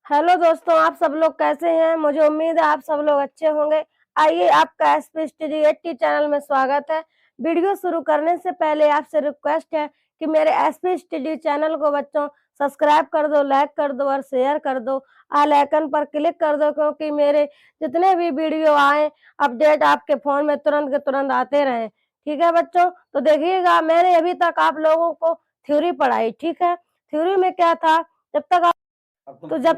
Hello दोस्तों, आप सब लोग कैसे हैं? मुझे उम्मीद है आप सब लोग अच्छे होंगे। आइए, आपका एसपी स्टडी 80 चैनल में स्वागत है। वीडियो शुरू करने से पहले आपसे रिक्वेस्ट है कि मेरे एसपी स्टडी चैनल को बच्चों सब्सक्राइब कर दो, लाइक कर दो और शेयर कर दो। ऑल आइकन पर क्लिक कर दो, क्योंकि मेरे जितने भी वीडियो आए अपडेट आपके फ़ोन में तुरंत के तुरंत आते रहें। ठीक है बच्चों? तो देखिएगा, मैंने अभी तक आप लोगों को थ्योरी पढ़ाई, ठीक है? थ्योरी में क्या था, जब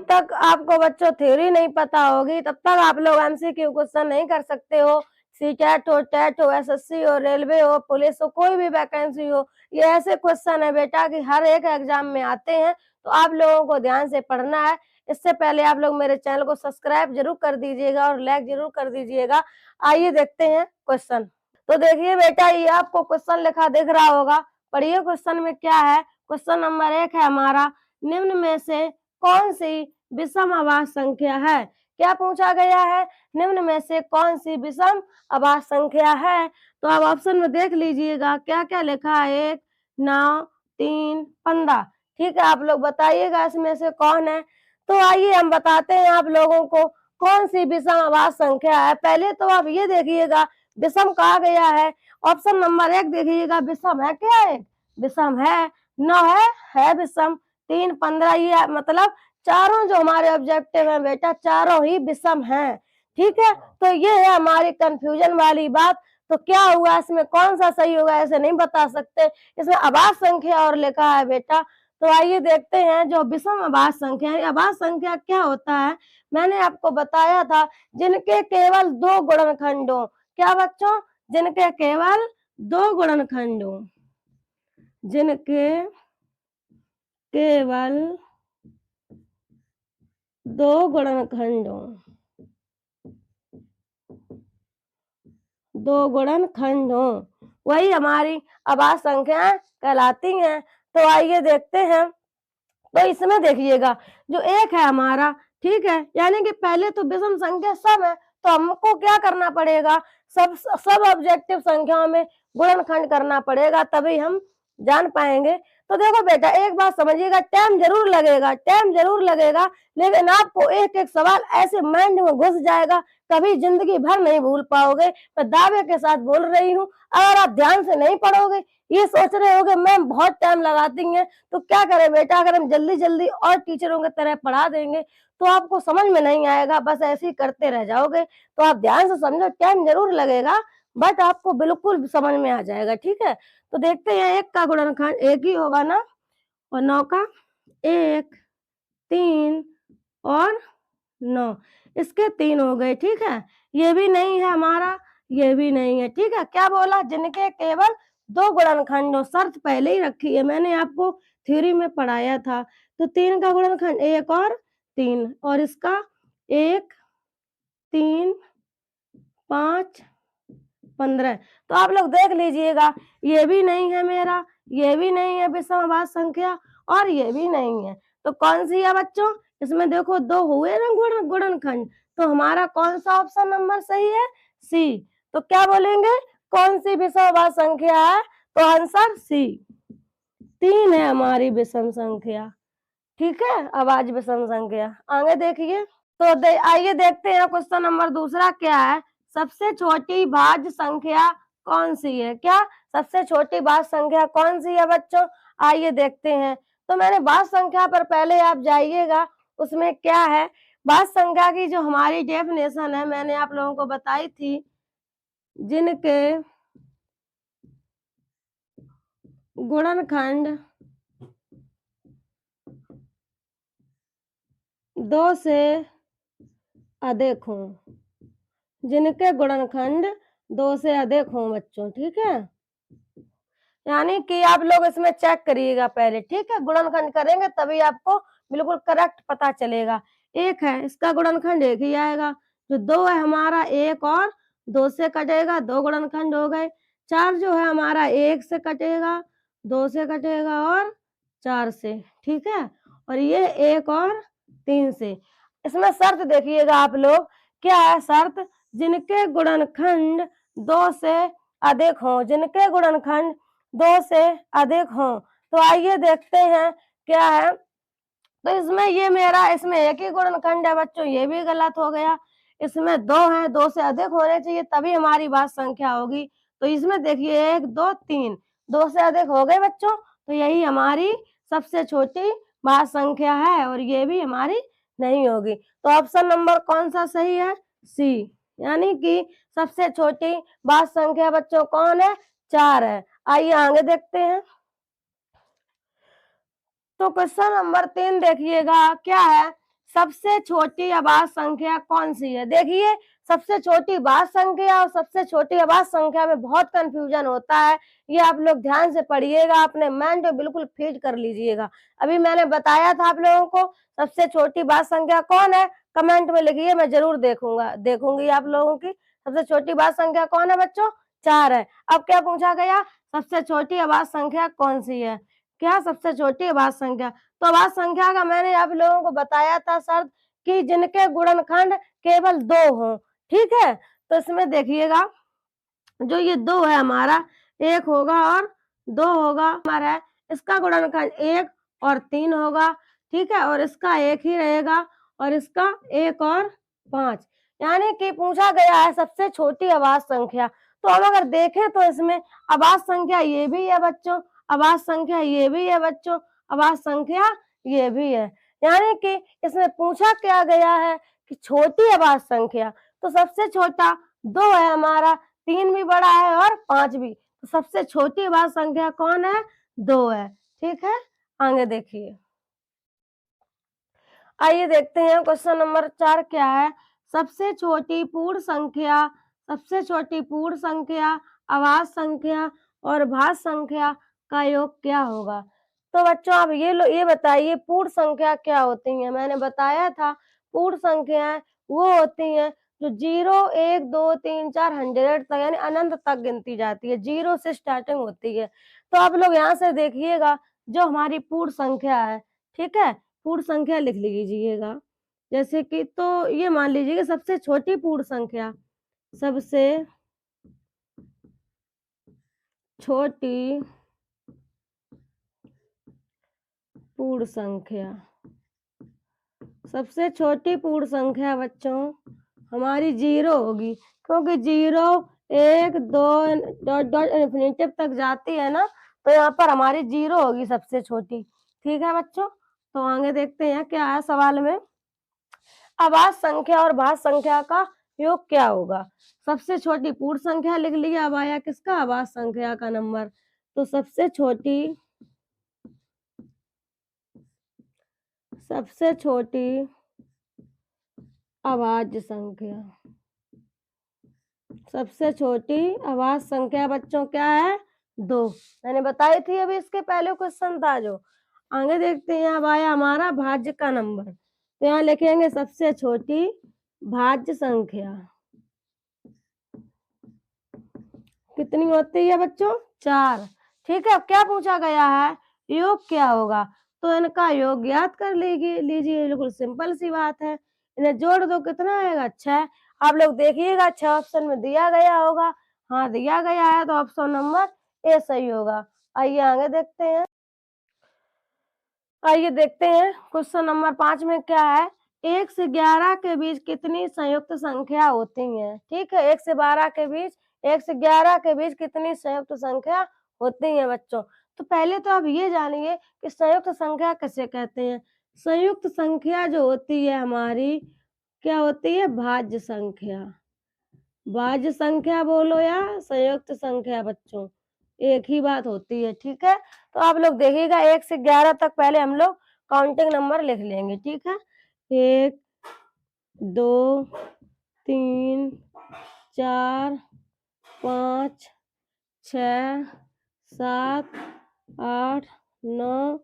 तक आपको बच्चों थ्योरी नहीं पता होगी तब तक आप लोग एमसीक्यू क्वेश्चन नहीं कर सकते हो। सीटेट हो, टेट हो, एसएससी हो, रेलवे हो, पुलिस हो, कोई भी वैकेंसी हो, ये ऐसे क्वेश्चन है बेटा कि हर एक एग्जाम में आते हैं। तो आप लोगों को ध्यान से पढ़ना है। इससे पहले आप लोग मेरे चैनल को सब्सक्राइब जरूर कर दीजिएगा और लाइक जरूर कर दीजिएगा। आइए देखते हैं क्वेश्चन। तो देखिए बेटा, ये आपको क्वेश्चन लिखा दिख रहा होगा। पढ़िए क्वेश्चन में क्या है। क्वेश्चन नंबर 1 है हमारा, निम्न में से कौन सी विषम आवाज संख्या है? क्या पूछा गया है? निम्न में से कौन सी विषम आवाज संख्या है? तो आप ऑप्शन में देख लीजिएगा क्या क्या लिखा है। 1, 9, 3, 15। ठीक है, आप लोग बताइएगा इसमें से कौन है। तो आइए हम बताते हैं आप लोगों को कौन सी विषम आवाज संख्या है। पहले तो आप ये देखिएगा विषम कहा गया है। ऑप्शन नंबर 1 देखिएगा, विषम है क्या? है विषम है। 9 है विषम। 3, 15, ये मतलब चारों जो हमारे ऑब्जेक्टिव है बेटा, चारों ही विषम हैं। ठीक है, तो ये है हमारी कंफ्यूजन वाली बात। तो क्या हुआ इसमें, कौन सा सही होगा ऐसे नहीं बता सकते। इसमें आवाज संख्या और लिखा है बेटा। तो आइए देखते हैं जो विषम आवाज संख्या है। आवाज संख्या क्या होता है, मैंने आपको बताया था, जिनके केवल 2 गुणनखंड हो। क्या बच्चों? जिनके केवल 2 गुणनखंड हो। जिनके केवल 2 गुणनखंड हो। 2 गुणनखंड हो, वही हमारी आवाज संख्या कहलाती हैं। तो आइए देखते हैं। तो इसमें देखिएगा जो 1 है हमारा, ठीक है, यानी कि पहले तो विषम संख्या सब है, तो हमको क्या करना पड़ेगा, सब ऑब्जेक्टिव संख्याओं में गुणनखंड करना पड़ेगा, तभी हम जान पाएंगे। तो देखो बेटा, एक बात समझिएगा, टाइम जरूर लगेगा, लेकिन आपको एक एक सवाल ऐसे माइंड में घुस जाएगा, कभी जिंदगी भर नहीं भूल पाओगे। मैं दावे के साथ बोल रही हूँ। अगर आप ध्यान से नहीं पढ़ोगे, ये सोच रहे होगे मैम बहुत टाइम लगाती हैं, तो क्या करें बेटा, अगर हम जल्दी जल्दी और टीचरों की तरह पढ़ा देंगे तो आपको समझ में नहीं आएगा, बस ऐसे ही करते रह जाओगे। तो आप ध्यान से समझो, टाइम जरूर लगेगा, बट आपको बिल्कुल समझ में आ जाएगा। ठीक है, तो देखते हैं 1 का गुणनखंड 1 ही होगा ना, और 9 का 1, 3 और 9, इसके 3 हो गए। ठीक है, ये भी नहीं है हमारा, ये भी नहीं है। ठीक है, क्या बोला, जिनके केवल 2 गुणनखंड हो। शर्त पहले ही रखी है, मैंने आपको थ्योरी में पढ़ाया था। तो 3 का गुणनखंड 1 और 3, और इसका 1, 3, 5, 15। तो आप लोग देख लीजिएगा, ये भी नहीं है मेरा, ये भी नहीं है विषम आवाज संख्या, और ये भी नहीं है। तो कौन सी है बच्चों? इसमें देखो 2 हुए ना गुणनखंड, तो हमारा कौन सा ऑप्शन नंबर सही है? सी। तो क्या बोलेंगे, कौन सी विषम आवाज संख्या है? तो आंसर सी। 3 है हमारी विषम संख्या। ठीक है, आवाज विषम संख्या। आगे देखिए। तो आइए देखते हैं क्वेश्चन नंबर दूसरा क्या है। सबसे छोटी भाज्य संख्या कौन सी है? क्या सबसे छोटी भाज्य संख्या कौन सी है बच्चों? आइए देखते हैं। तो मैंने भाज्य संख्या पर पहले आप जाइएगा, उसमें क्या है, भाज्य संख्या की जो हमारी डेफिनेशन है मैंने आप लोगों को बताई थी, जिनके गुणनखंड 2 से अधिक हों। जिनके गुणनखंड 2 से अधिक हों बच्चों। ठीक है, यानी कि आप लोग इसमें चेक करिएगा पहले। ठीक है, गुणनखंड करेंगे तभी आपको बिल्कुल करेक्ट पता चलेगा। 1 है, इसका गुणनखंड 1 ही आएगा। जो 2 है हमारा, 1 और 2 से कटेगा, 2 गुणनखंड हो गए। 4 जो है हमारा, 1 से कटेगा, 2 से कटेगा और 4 से। ठीक है, और ये 1 और 3 से। इसमें शर्त देखिएगा आप लोग, क्या है शर्त, जिनके गुणनखंड 2 से अधिक हो। जिनके गुणनखंड 2 से अधिक हो। तो आइए देखते हैं क्या है। तो इसमें ये मेरा इसमें एक ही गुणनखंड है बच्चों, ये भी गलत हो गया। इसमें 2 हैं, 2 से अधिक होने चाहिए तभी हमारी भाज्य संख्या होगी। तो इसमें देखिए 1, 2, 3, 2 से अधिक हो गए बच्चों, तो यही हमारी सबसे छोटी भाज्य संख्या है और ये भी हमारी नहीं होगी। तो ऑप्शन नंबर कौन-सा सही है? सी, यानी कि सबसे छोटी भाज्य संख्या बच्चों कौन है? 4 है। आइए आगे देखते हैं। तो क्वेश्चन नंबर 3 देखिएगा क्या है? सबसे छोटी अभाज्य संख्या कौन सी है? देखिए सबसे छोटी भाज्य संख्या और सबसे छोटी अभाज्य संख्या में बहुत कंफ्यूजन होता है। ये आप लोग ध्यान से पढ़िएगा, अपने माइंड में बिल्कुल फीड कर लीजिएगा। अभी मैंने बताया था आप लोगों को सबसे छोटी भाज्य संख्या कौन है? कमेंट में लिखिए, मैं जरूर देखूंगी आप लोगों की। सबसे छोटी भाज्य संख्या कौन है बच्चों? 4 है। अब क्या पूछा गया? सबसे छोटी अभाज्य संख्या कौन सी है? क्या सबसे छोटी अभाज्य संख्या? तो अभाज्य संख्या का मैंने आप लोगों को बताया था शर्त कि जिनके गुणनखंड केवल 2 हों, ठीक है? तो इसमें देखिएगा जो ये 2 है हमारा, 1 होगा और 2 होगा हमारा, इसका गुणनखंड 1 और 3 होगा, ठीक है? और इसका 1 ही रहेगा और इसका 1 और 5, यानी कि पूछा गया है सबसे छोटी अभाज्य संख्या। तो हम अगर देखें तो इसमें अभाज्य संख्या ये भी है बच्चों, अभाज्य संख्या ये भी है बच्चों, अभाज्य संख्या ये भी है, यानी कि इसमें पूछा क्या गया है कि छोटी अभाज्य संख्या, तो सबसे छोटा 2 है हमारा, 3 भी बड़ा है और 5 भी, तो सबसे छोटी अभाज्य संख्या कौन है? 2 है, ठीक है? आगे देखिए। आइए देखते हैं क्वेश्चन नंबर 4 क्या है? सबसे छोटी पूर्ण संख्या, सबसे छोटी पूर्ण संख्या, अभाज्य संख्या और भाज्य संख्या का योग क्या होगा? तो बच्चों आप ये बताइए पूर्ण संख्या क्या होती है? मैंने बताया था पूर्ण संख्याएं वो होती हैं जो 0, 1, 2, 3, 4 100 तक यानी अनंत तक गिनती जाती है, 0 से स्टार्टिंग होती है। तो आप लोग यहाँ से देखिएगा जो हमारी पूर्ण संख्या है, ठीक है? पूर्ण संख्या लिख लीजिएगा। जैसे कि तो ये मान लीजिए कि सबसे छोटी पूर्ण संख्या, सबसे छोटी पूर्ण संख्या, सबसे छोटी पूर्ण संख्या बच्चों हमारी 0 होगी, क्योंकि 0, 1, 2 डॉट डॉट इन्फिनिटिव तक जाती है ना, तो यहाँ पर हमारी 0 होगी सबसे छोटी, ठीक है बच्चों? तो आगे देखते हैं क्या है सवाल में। अभाज्य संख्या और भाज्य संख्या का योग क्या होगा? सबसे छोटी पूर्ण संख्या लिख लिया, अब आया किसका? अभाज्य संख्या का नंबर। तो सबसे छोटी अभाज्य संख्या, सबसे छोटी अभाज्य संख्या बच्चों क्या है? 2, मैंने बताई थी अभी इसके पहले क्वेश्चन था जो। आगे देखते हैं, अब आया हमारा भाज्य का नंबर, तो यहाँ लिखेंगे सबसे छोटी भाज्य संख्या कितनी होती है बच्चों? 4, ठीक है? अब क्या पूछा गया है? योग क्या होगा? तो इनका योग ज्ञात कर लीजिए, बिल्कुल सिंपल सी बात है। इन्हें जोड़ दो, कितना आएगा? 6। आप लोग देखिएगा 6 ऑप्शन में दिया गया होगा, हाँ दिया गया है, तो ऑप्शन नंबर ए सही होगा। आइए आगे देखते हैं। आइए देखते हैं क्वेश्चन नंबर 5 में क्या है? 1 से 11 के बीच कितनी संयुक्त संख्या होती है? ठीक है, 1 से 12 के बीच, 1 से 11 के बीच कितनी संयुक्त संख्या होती है बच्चों? तो पहले तो आप ये जानिए कि संयुक्त संख्या किसे कहते हैं? संयुक्त संख्या जो होती है हमारी, क्या होती है? भाज्य संख्या। भाज्य संख्या बोलो या संयुक्त संख्या बच्चों, एक ही बात होती है, ठीक है? तो आप लोग देखिएगा 1 से 11 तक पहले हम लोग काउंटिंग नंबर लिख लेंगे, ठीक है? 1, 2, 3, 4, 5, 6, 7, 8, 9,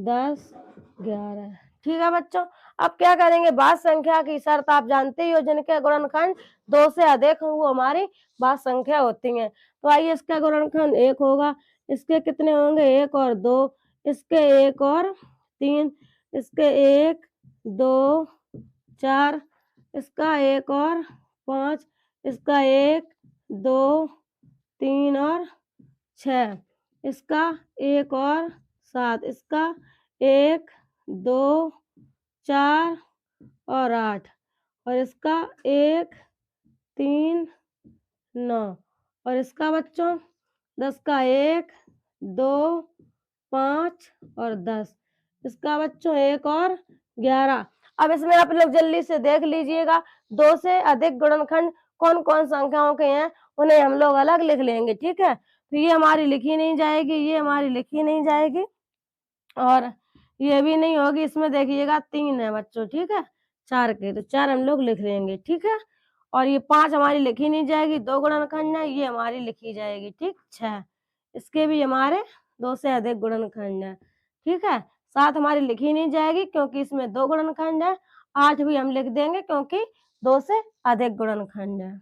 10, 11, ठीक है बच्चों? अब क्या करेंगे? भाज्य संख्या की शर्त आप जानते ही हो, जिनके गुणनखंड 2 से अधिक हो वो हमारी भाज्य संख्या होती हैं। तो आइए इसका गुणनखंड 1 होगा, इसके कितने होंगे? 1 और 2, इसके 1 और 3, इसके 1, 2, 4, इसका 1 और 5, इसका 1, 2, 3 और 6, इसका 1 और 7, इसका 1, 2, 4 और 8 और इसका 1, 3, 9 और इसका बच्चों 10 का 1, 2, 5 और 10 इसका बच्चों 1 और 11। अब इसमें आप लोग जल्दी से देख लीजिएगा 2 से अधिक गुणनखंड कौन-कौन संख्याओं के हैं, उन्हें हम लोग अलग लिख लेंगे, ठीक है? तो ये हमारी लिखी नहीं जाएगी, ये हमारी लिखी नहीं जाएगी और ये भी नहीं होगी। इसमें देखिएगा 3 है बच्चों, ठीक है? 4 के, तो 4 हम लोग लिख लेंगे, ठीक है? और ये 5 हमारी लिखी नहीं जाएगी, 2 गुणनखंड है, ये हमारी लिखी जाएगी, ठीक? 6 इसके भी हमारे 2 से अधिक गुणनखंड है, ठीक है? 7 हमारी लिखी नहीं जाएगी क्योंकि इसमें 2 गुणनखंड है, 8 भी हम लिख देंगे क्योंकि 2 से अधिक गुणनखंड है।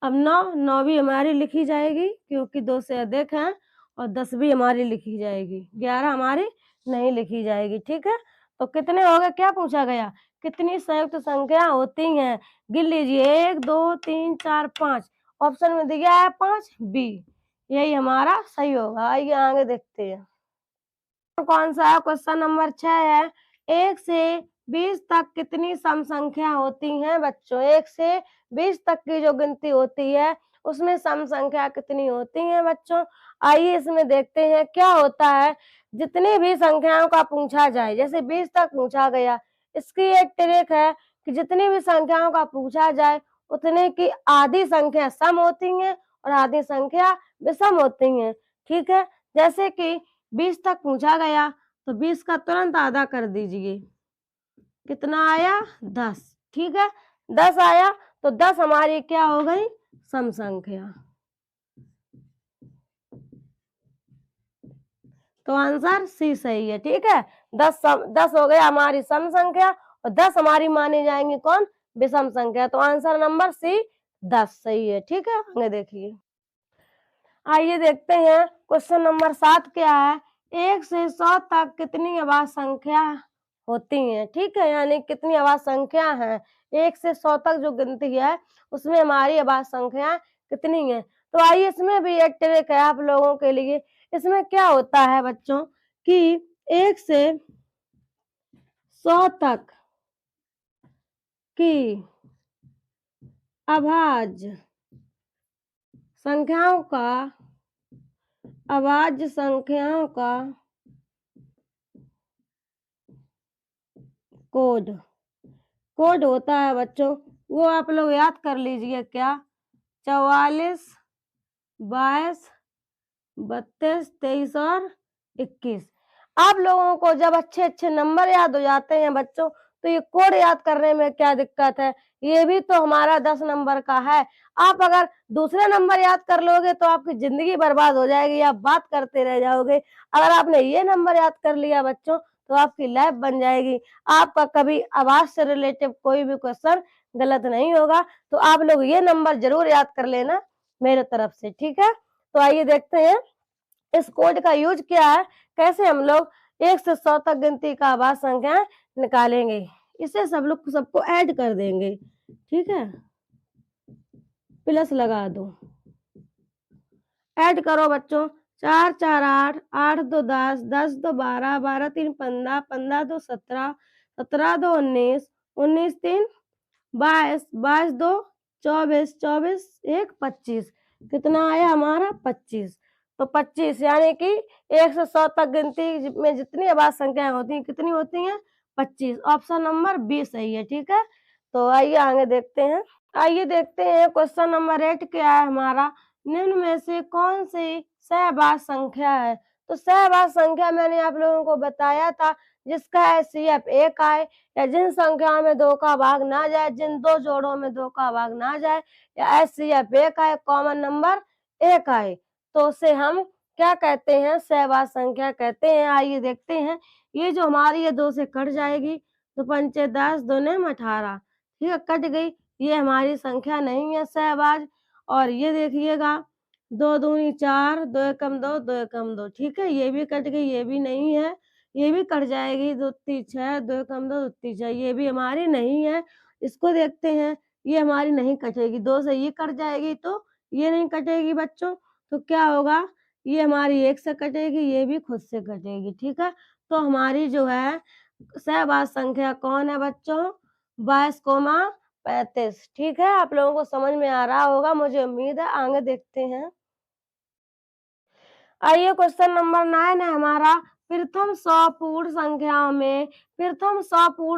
अब 9 भी हमारी लिखी जाएगी क्योंकि 2 से अधिक हैं और 10 भी हमारी लिखी जाएगी, 11 हमारी नहीं लिखी जाएगी, ठीक है? तो कितने हो गए, क्या पूछा गया? कितनी संयुक्त संख्या होती हैं? गिन लीजिए 1, 2, 3, 4, 5 ऑप्शन में दिया है 5 बी, यही हमारा सही होगा। आइए आगे देखते हैं। कौन सा है? क्वेश्चन नंबर 6 है, 1 से 20 तक कितनी सम संख्या होती हैं बच्चों? 1 से 20 तक की जो गिनती होती है, उसमें सम संख्या कितनी होती हैं बच्चों? आइए इसमें देखते हैं क्या होता है। जितनी भी संख्याओं का पूछा जाए, जैसे 20 तक पूछा गया, इसकी एक ट्रिक है कि जितनी भी संख्याओं का पूछा जाए, उतने की आधी संख्या सम होती हैं और आधी संख्या विषम होती हैं, ठीक है? जैसे कि 20 तक पूछा गया तो 20 का तुरंत आधा कर दीजिए, कितना आया? 10, ठीक है? 10 आया तो 10 हमारी क्या हो गई? सम संख्या। तो आंसर सी सही है, ठीक है? 10 हो गया हमारी सम संख्या और 10 हमारी मानी जाएंगी कौन? विषम संख्या। तो आंसर नंबर सी 10 सही है, ठीक है? आगे देखिए। आइए देखते हैं क्वेश्चन नंबर 7 क्या है? 1 से 100 तक कितनी अभाज्य संख्या होती हैं, ठीक है? यानी कितनी अभाज्य संख्या है? 1 से 100 तक जो गिनती है, उसमें हमारी अभाज्य संख्या कितनी है? तो आइए इसमें भी एक ट्रिक है आप लोगों के लिए। इसमें क्या होता है बच्चों कि 1 से 100 तक की अभाज्य संख्याओं का कोड होता है बच्चों, वो आप लोग याद कर लीजिए क्या? 44, 22, 32, 23 और 21। आप लोगों को जब अच्छे-अच्छे नंबर याद हो जाते हैं बच्चों, तो ये कोड याद करने में क्या दिक्कत है? ये भी तो हमारा 10 नंबर का है। आप अगर दूसरे नंबर याद कर लोगे तो आपकी ज़िंदगी बर्बाद हो जाएगी, आप बात करते रह जाओगे। अगर आपने ये नंबर याद कर लिया बच्चों, तो आपकी लाइफ बन जाएगी। आपका कभी आवाज़ से रिलेटेड कोई भी क्वेश्चन गलत नहीं होगा। तो आप लोग ये नंबर ज़रूर याद कर लेना मेरे तरफ से, ठीक है? तो आइए देखते हैं इस कोड का यूज क्या है, कैसे हम लोग 1 से 100 तक गिनती का आभाज्य संख्या निकालेंगे। इसे सबको ऐड कर देंगे, ठीक है? प्लस लगा दो, ऐड करो बच्चों। 4 4 8, 8 2 10, 10 2 12, 12 3 15, 15 2 17, 17 2 19, 19 3 22, 22 2 24, 24 1 25। कितना आया हमारा? 25। तो 25 यानी कि 1 से 100 तक गिनती में जितनी अभाज्य संख्याएं होती हैं, कितनी होती हैं? 25। ऑप्शन नंबर बी सही है, ठीक है? तो आइए आगे देखते हैं। आइए देखते हैं क्वेश्चन नंबर 8 क्या है हमारा? निम्न में से कौन सी सहभाज्य संख्या है? तो सहभाज्य संख्या मैंने आप लोगों को बताया था, जिसका HCF 1 आए या जिन संख्याओं में 2 का भाग ना जाए, जिन 2 जोड़ों में 2 का भाग ना जाए या HCF 1 आए, कॉमन नंबर 1 आए, तो उसे हम क्या कहते हैं? सहभाज्य संख्या कहते हैं। आइए देखते हैं। ये जो हमारी ये 2 से कट जाएगी तो 5 10 2 18, ठीक है? कट गई, ये हमारी संख्या नहीं है सहभाज्य। और ये देखिएगा 2 दूनी 4, 2 एकम 2, 2 एकम 2, ठीक है? ये भी कट गई, ये भी नहीं है, ये भी कट जाएगी 2 ती 6, 2 एकम 2, 2 ती 6, ये भी हमारी नहीं है। इसको देखते हैं, ये हमारी नहीं कटेगी, 2 से ये कट जाएगी तो ये नहीं कटेगी बच्चों, तो क्या होगा? ये हमारी 1 से कटेगी, ये भी खुद से कटेगी, ठीक है? तो हमारी जो है सहवाग संख्या कौन है बच्चों? 22,35। ठीक है, आप लोगों को समझ में आ रहा होगा, मुझे उम्मीद है। आगे देखते हैं। आइए क्वेश्चन नंबर 9 है हमारा, प्रथम 100 पूर्ण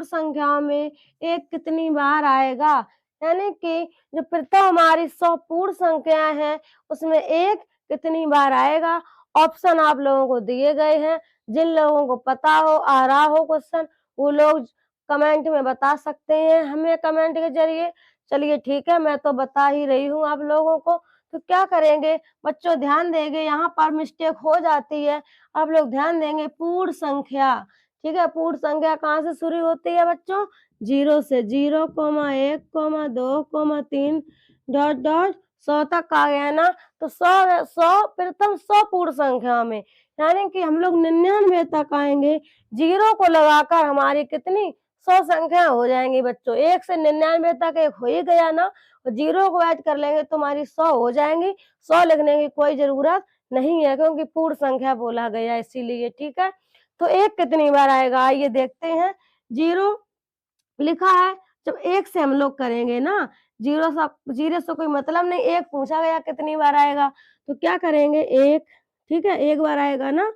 संख्याओं में एक कितनी बार आएगा? यानी कि जो प्रथम हमारी 100 पूर्ण संख्याएं हैं उसमें एक कितनी बार आएगा? ऑप्शन आप लोगों को दिए गए हैं। जिन लोगों को पता हो, आ रहा हो क्वेश्चन, वो लोग कमेंट में बता सकते हैं हमें कमेंट के जरिए। चलिए ठीक है, मैं तो बता ही रही हूँ आप लोगों को। तो क्या करेंगे बच्चों, ध्यान देंगे, यहाँ पर मिस्टेक हो जाती है, आप लोग ध्यान देंगे। पूर्ण संख्या, ठीक है, पूर्ण संख्या कहाँ से शुरू होती है बच्चों? 0 से। 0, 1, 2, 3 डॉट डॉट 100 तक आ गया ना। तो 100 प्रथम 100 पूर्ण संख्या में, यानी कि हम लोग 99 तक आएंगे। 0 को लगाकर हमारी कितनी 100 संख्या हो जाएंगी बच्चों। 1 से 99 तक एक हो ही गया ना, 0 को ऐड कर लेंगे तो हमारी 100 हो जाएंगी। 100 लिखने की कोई जरूरत नहीं है क्योंकि पूर्ण संख्या बोला गया इसीलिए। ठीक है, तो एक कितनी बार आएगा आइए देखते हैं। 0 लिखा है, जब 1 से हम लोग करेंगे ना, 0 से कोई मतलब नहीं, 1 पूछा गया कितनी बार आएगा, तो क्या करेंगे 1। ठीक है, 1 बार आएगा ना,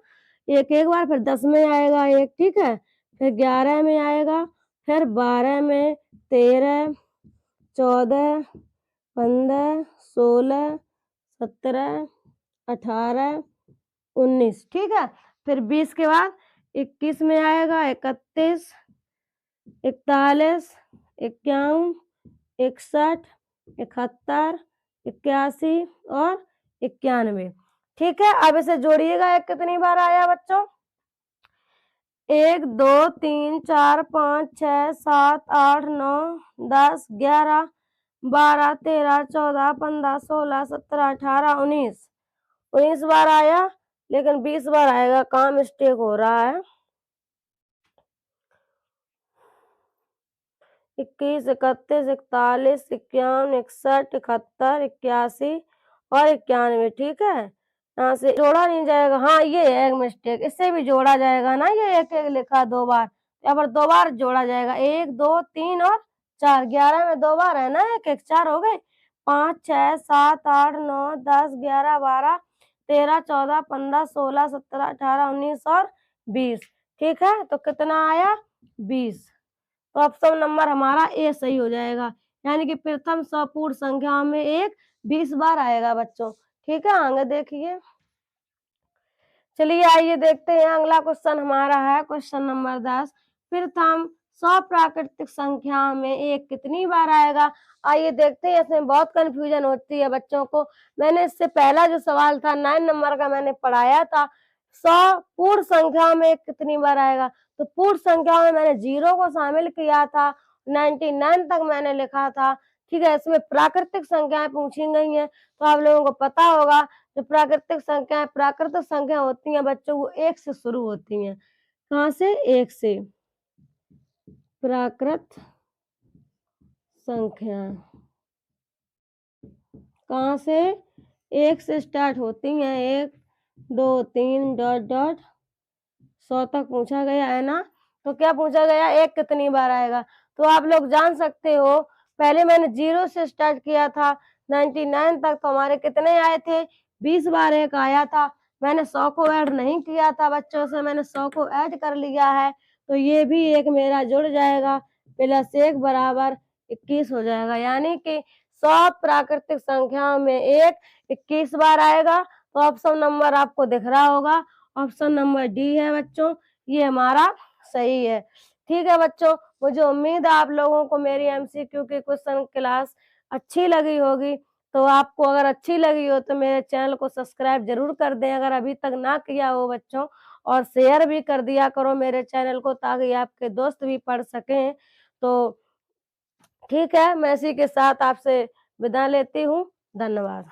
1 बार, फिर 10 में आएगा 1, ठीक है, फिर 11 में आएगा, फिर 12 में, 13, 14, 15, 16, 17, 18, 19, ठीक है, फिर 20 के बाद 21 में आएगा, 31, 41, 51, 61, 71, 81 और 91। ठीक है, अब इसे जोड़िएगा, एक कितनी बार आया बच्चों? 1, 2, 3, 4, 5, 6, 7, 8, 9, 10, 11, 12, 13, 14, 15, 16, 17, 18, 19। 19 बार आया, लेकिन 20 बार आएगा, कहाँ मिस्टेक हो रहा है? 21, 31, 41, 51, 61, 71, 81 और 91। ठीक है, यहाँ से जोड़ा नहीं जाएगा। हाँ, ये है एक मिस्टेक, इससे भी जोड़ा जाएगा ना, ये एक एक लिखा 2 बार, यहाँ पर 2 बार जोड़ा जाएगा। 1, 2, 3 और 4। 11 में 2 बार है ना, 1 1 4 हो गए। 5, 6, 7, 8, 9, 10, 11, 12, 13, 14, 15, 16, 17, 18, 19 और 20। ठीक है, तो कितना आया? 20। तो ऑप्शन नंबर हमारा ए सही हो जाएगा, यानी कि प्रथम 100 पूर्ण संख्या में एक 20 बार आएगा बच्चों। ठीक है, आगे देखिए। चलिए आइए देखते हैं, अगला क्वेश्चन हमारा है क्वेश्चन नंबर 10। प्रथम 100 प्राकृतिक संख्याओं में एक कितनी बार आएगा? आइए देखते हैं, इसमें बहुत कंफ्यूजन होती है बच्चों को। मैंने इससे पहला जो सवाल था 9 नंबर का मैंने पढ़ाया था, 100 पूर्ण संख्याओं में एक कितनी बार आएगा। तो पूर्ण संख्या में मैंने 0 को शामिल किया था, 99 तक मैंने लिखा था। ठीक है, इसमें प्राकृतिक संख्याएं पूछी गई हैं, तो आप लोगों को पता होगा जो प्राकृतिक संख्या होती हैं बच्चों, वो 1 से शुरू होती हैं। कहाँ से? 1 से। प्राकृत संख्या कहाँ से? 1 से स्टार्ट होती हैं। 1, 2, 3 डॉट डॉट 100 तक पूछा गया है ना। तो क्या पूछा गया? 1 कितनी बार आएगा? तो आप लोग जान सकते हो, पहले मैंने 0 से स्टार्ट किया था 99 तक, तो हमारे कितने आए थे? 20 बार 1 आया था। मैंने 100 को ऐड नहीं किया था बच्चों से, मैंने 100 को ऐड कर लिया है, तो ये भी एक मेरा जुड़ जाएगा, प्लस 1 बराबर 21 हो जाएगा। यानी कि 100 प्राकृतिक संख्याओं में एक 21 बार आएगा। तो ऑप्शन नंबर आपको दिख रहा होगा, ऑप्शन नंबर डी है बच्चों, ये हमारा सही है। ठीक है बच्चों, मुझे उम्मीद है आप लोगों को मेरी एमसीक्यू की क्वेश्चन क्लास अच्छी लगी होगी। तो आपको अगर अच्छी लगी हो तो मेरे चैनल को सब्सक्राइब जरूर कर दें अगर अभी तक ना किया हो बच्चों, और शेयर भी कर दिया करो मेरे चैनल को, ताकि आपके दोस्त भी पढ़ सकें। तो ठीक है, मैं इसी के साथ आपसे विदा लेती हूँ। धन्यवाद।